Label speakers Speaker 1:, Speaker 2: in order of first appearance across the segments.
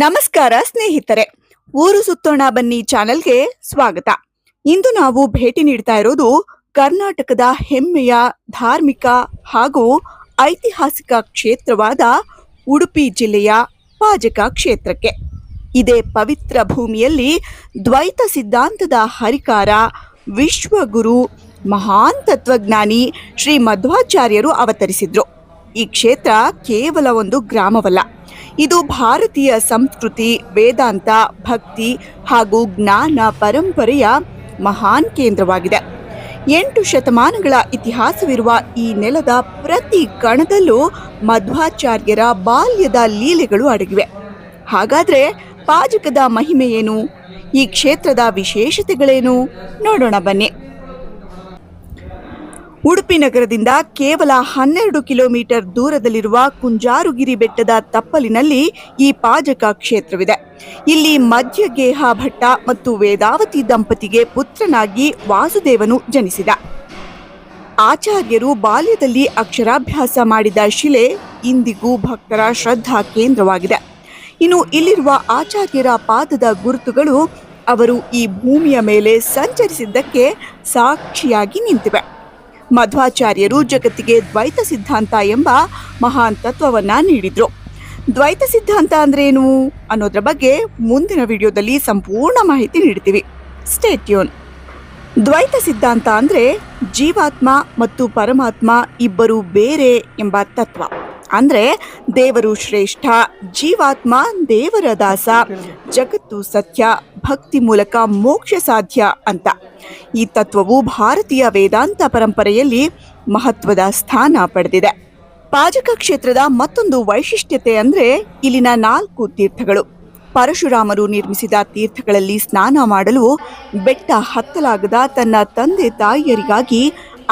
Speaker 1: ನಮಸ್ಕಾರ ಸ್ನೇಹಿತರೆ, ಊರು ಸುತ್ತೋಣ ಬನ್ನಿ ಚಾನೆಲ್ಗೆ ಸ್ವಾಗತ. ಇಂದು ನಾವು ಭೇಟಿ ನೀಡ್ತಾ ಇರೋದು ಕರ್ನಾಟಕದ ಹೆಮ್ಮೆಯ ಧಾರ್ಮಿಕ ಹಾಗೂ ಐತಿಹಾಸಿಕ ಕ್ಷೇತ್ರವಾದ ಉಡುಪಿ ಜಿಲ್ಲೆಯ ಪಾಜಕ ಕ್ಷೇತ್ರಕ್ಕೆ. ಇದೇ ಪವಿತ್ರ ಭೂಮಿಯಲ್ಲಿ ದ್ವೈತ ಸಿದ್ಧಾಂತದ ಹರಿಕಾರ, ವಿಶ್ವಗುರು, ಮಹಾನ್ ತತ್ವಜ್ಞಾನಿ ಶ್ರೀ ಮಧ್ವಾಚಾರ್ಯರು ಅವತರಿಸಿದ್ರು. ಈ ಕ್ಷೇತ್ರ ಕೇವಲ ಒಂದು ಗ್ರಾಮವಲ್ಲ, ಇದು ಭಾರತೀಯ ಸಂಸ್ಕೃತಿ, ವೇದಾಂತ, ಭಕ್ತಿ ಹಾಗೂ ಜ್ಞಾನ ಪರಂಪರೆಯ ಮಹಾನ್ ಕೇಂದ್ರವಾಗಿದೆ. 8 ಶತಮಾನಗಳ ಇತಿಹಾಸವಿರುವ ಈ ನೆಲದ ಪ್ರತಿ ಕಣದಲ್ಲೂ ಮಧ್ವಾಚಾರ್ಯರ ಬಾಲ್ಯದ ಲೀಲೆಗಳು ಅಡಗಿವೆ. ಹಾಗಾದ್ರೆ ಪಾಜಕದ ಮಹಿಮೆ ಏನು? ಈ ಕ್ಷೇತ್ರದ ವಿಶೇಷತೆಗಳೇನು? ನೋಡೋಣ ಬನ್ನಿ. ಉಡುಪಿ ನಗರದಿಂದ ಕೇವಲ 12 ಕಿಲೋಮೀಟರ್ ದೂರದಲ್ಲಿರುವ ಕುಂಜಾರುಗಿರಿ ಬೆಟ್ಟದ ತಪ್ಪಲಿನಲ್ಲಿ ಈ ಪಾಜಕ ಕ್ಷೇತ್ರವಿದೆ. ಇಲ್ಲಿ ಮಧ್ಯಗೇಹ ಭಟ್ಟ ಮತ್ತು ವೇದಾವತಿ ದಂಪತಿಗೆ ಪುತ್ರನಾಗಿ ವಾಸುದೇವನು ಜನಿಸಿದ. ಆಚಾರ್ಯರು ಬಾಲ್ಯದಲ್ಲಿ ಅಕ್ಷರಾಭ್ಯಾಸ ಮಾಡಿದ ಶಿಲೆ ಇಂದಿಗೂ ಭಕ್ತರ ಶ್ರದ್ಧಾ ಕೇಂದ್ರವಾಗಿದೆ. ಇನ್ನು ಇಲ್ಲಿರುವ ಆಚಾರ್ಯರ ಪಾದದ ಗುರುತುಗಳು ಅವರು ಈ ಭೂಮಿಯ ಮೇಲೆ ಸಂಚರಿಸಿದ್ದಕ್ಕೆ ಸಾಕ್ಷಿಯಾಗಿ ನಿಂತಿವೆ. ಮಧ್ವಾಚಾರ್ಯರು ಜಗತ್ತಿಗೆ ದ್ವೈತ ಸಿದ್ಧಾಂತ ಎಂಬ ಮಹಾನ್ ತತ್ವವನ್ನ ನೀಡಿದ್ರು. ದ್ವೈತ ಸಿದ್ಧಾಂತ ಅಂದ್ರೇನು ಅನ್ನೋದ್ರ ಬಗ್ಗೆ ಮುಂದಿನ ವಿಡಿಯೋದಲ್ಲಿ ಸಂಪೂರ್ಣ ಮಾಹಿತಿ ನೀಡ್ತೀವಿ. Stay tune. ದ್ವೈತ ಸಿದ್ಧಾಂತ ಅಂದ್ರೆ ಜೀವಾತ್ಮ ಮತ್ತು ಪರಮಾತ್ಮ ಇಬ್ಬರು ಬೇರೆ ಎಂಬ ತತ್ವ. ಅಂದ್ರೆ ದೇವರು ಶ್ರೇಷ್ಠ, ಜೀವಾತ್ಮ ದೇವರ ದಾಸ, ಜಗತ್ತು ಸತ್ಯ, ಭಕ್ತಿ ಮೂಲಕ ಮೋಕ್ಷ ಸಾಧ್ಯ ಅಂತ. ಈ ತತ್ವವು ಭಾರತೀಯ ವೇದಾಂತ ಪರಂಪರೆಯಲ್ಲಿ ಮಹತ್ವದ ಸ್ಥಾನ ಪಡೆದಿದೆ. ಪಾಜಕ ಕ್ಷೇತ್ರದ ಮತ್ತೊಂದು ವೈಶಿಷ್ಟ್ಯತೆ ಅಂದ್ರೆ ಇಲ್ಲಿನ 4 ತೀರ್ಥಗಳು. ಪರಶುರಾಮರು ನಿರ್ಮಿಸಿದ ತೀರ್ಥಗಳಲ್ಲಿ ಸ್ನಾನ ಮಾಡಲು ಬೆಟ್ಟ ಹತ್ತಲಾಗದ ತನ್ನ ತಂದೆ ತಾಯಿಯರಿಗಾಗಿ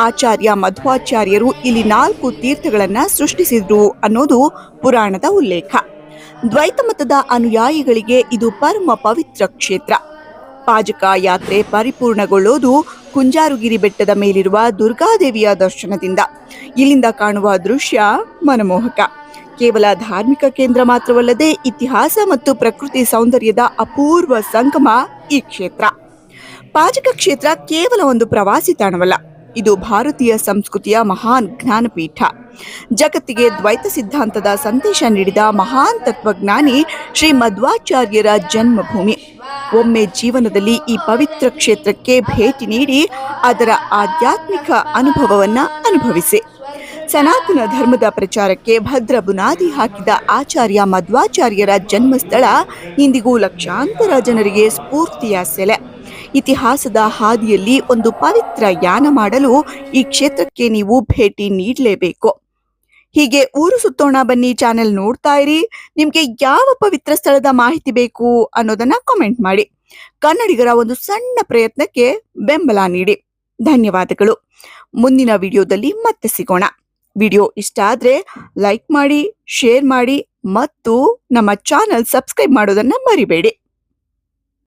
Speaker 1: ಆಚಾರ್ಯ ಮಧ್ವಾಚಾರ್ಯರು ಇಲ್ಲಿ 4 ತೀರ್ಥಗಳನ್ನ ಸೃಷ್ಟಿಸಿದ್ರು ಅನ್ನೋದು ಪುರಾಣದ ಉಲ್ಲೇಖ. ದ್ವೈತ ಮತದ ಅನುಯಾಯಿಗಳಿಗೆ ಇದು ಪರಮ ಪವಿತ್ರ ಕ್ಷೇತ್ರ. ಪಾಜಕ ಯಾತ್ರೆ ಪರಿಪೂರ್ಣಗೊಳ್ಳೋದು ಕುಂಜಾರುಗಿರಿ ಬೆಟ್ಟದ ಮೇಲಿರುವ ದುರ್ಗಾದೇವಿಯ ದರ್ಶನದಿಂದ. ಇಲ್ಲಿಂದ ಕಾಣುವ ದೃಶ್ಯ ಮನಮೋಹಕ. ಕೇವಲ ಧಾರ್ಮಿಕ ಕೇಂದ್ರ ಮಾತ್ರವಲ್ಲದೆ ಇತಿಹಾಸ ಮತ್ತು ಪ್ರಕೃತಿ ಸೌಂದರ್ಯದ ಅಪೂರ್ವ ಸಂಗಮ ಈ ಕ್ಷೇತ್ರ. ಪಾಜಕ ಕ್ಷೇತ್ರ ಕೇವಲ ಒಂದು ಪ್ರವಾಸಿ ತಾಣವಲ್ಲ, ಇದು ಭಾರತೀಯ ಸಂಸ್ಕೃತಿಯ ಮಹಾನ್ ಜ್ಞಾನಪೀಠ. ಜಗತ್ತಿಗೆ ದ್ವೈತ ಸಿದ್ಧಾಂತದ ಸಂದೇಶ ನೀಡಿದ ಮಹಾನ್ ತತ್ವಜ್ಞಾನಿ ಶ್ರೀ ಮಧ್ವಾಚಾರ್ಯರ ಜನ್ಮಭೂಮಿ. ಒಮ್ಮೆ ಜೀವನದಲ್ಲಿ ಈ ಪವಿತ್ರ ಕ್ಷೇತ್ರಕ್ಕೆ ಭೇಟಿ ನೀಡಿ ಅದರ ಆಧ್ಯಾತ್ಮಿಕ ಅನುಭವವನ್ನ ಅನುಭವಿಸಿ. ಸನಾತನ ಧರ್ಮದ ಪ್ರಚಾರಕ್ಕೆ ಭದ್ರ ಬುನಾದಿ ಹಾಕಿದ ಆಚಾರ್ಯ ಮಧ್ವಾಚಾರ್ಯರ ಜನ್ಮಸ್ಥಳ ಇಂದಿಗೂ ಲಕ್ಷಾಂತರ ಜನರಿಗೆ ಸ್ಫೂರ್ತಿಯ ಸೆಲೆ. ಇತಿಹಾಸದ ಹಾದಿಯಲ್ಲಿ ಒಂದು ಪವಿತ್ರ ಯಾನ ಮಾಡಲು ಈ ಕ್ಷೇತ್ರಕ್ಕೆ ನೀವು ಭೇಟಿ ನೀಡಲೇಬೇಕು. ಹೀಗೆ ಊರು ಸುತ್ತೋಣ ಬನ್ನಿ ಚಾನೆಲ್ ನೋಡ್ತಾ ಇರಿ. ನಿಮ್ಗೆ ಯಾವ ಪವಿತ್ರ ಸ್ಥಳದ ಮಾಹಿತಿ ಬೇಕು ಅನ್ನೋದನ್ನ ಕಾಮೆಂಟ್ ಮಾಡಿ. ಕನ್ನಡಿಗರ ಒಂದು ಸಣ್ಣ ಪ್ರಯತ್ನಕ್ಕೆ ಬೆಂಬಲ ನೀಡಿ. ಧನ್ಯವಾದಗಳು. ಮುಂದಿನ ವಿಡಿಯೋದಲ್ಲಿ ಮತ್ತೆ ಸಿಗೋಣ. ವಿಡಿಯೋ ಇಷ್ಟ ಆದ್ರೆ ಲೈಕ್ ಮಾಡಿ, ಶೇರ್ ಮಾಡಿ ಮತ್ತು ನಮ್ಮ ಚಾನೆಲ್ ಸಬ್ಸ್ಕ್ರೈಬ್ ಮಾಡೋದನ್ನ ಮರಿಬೇಡಿ.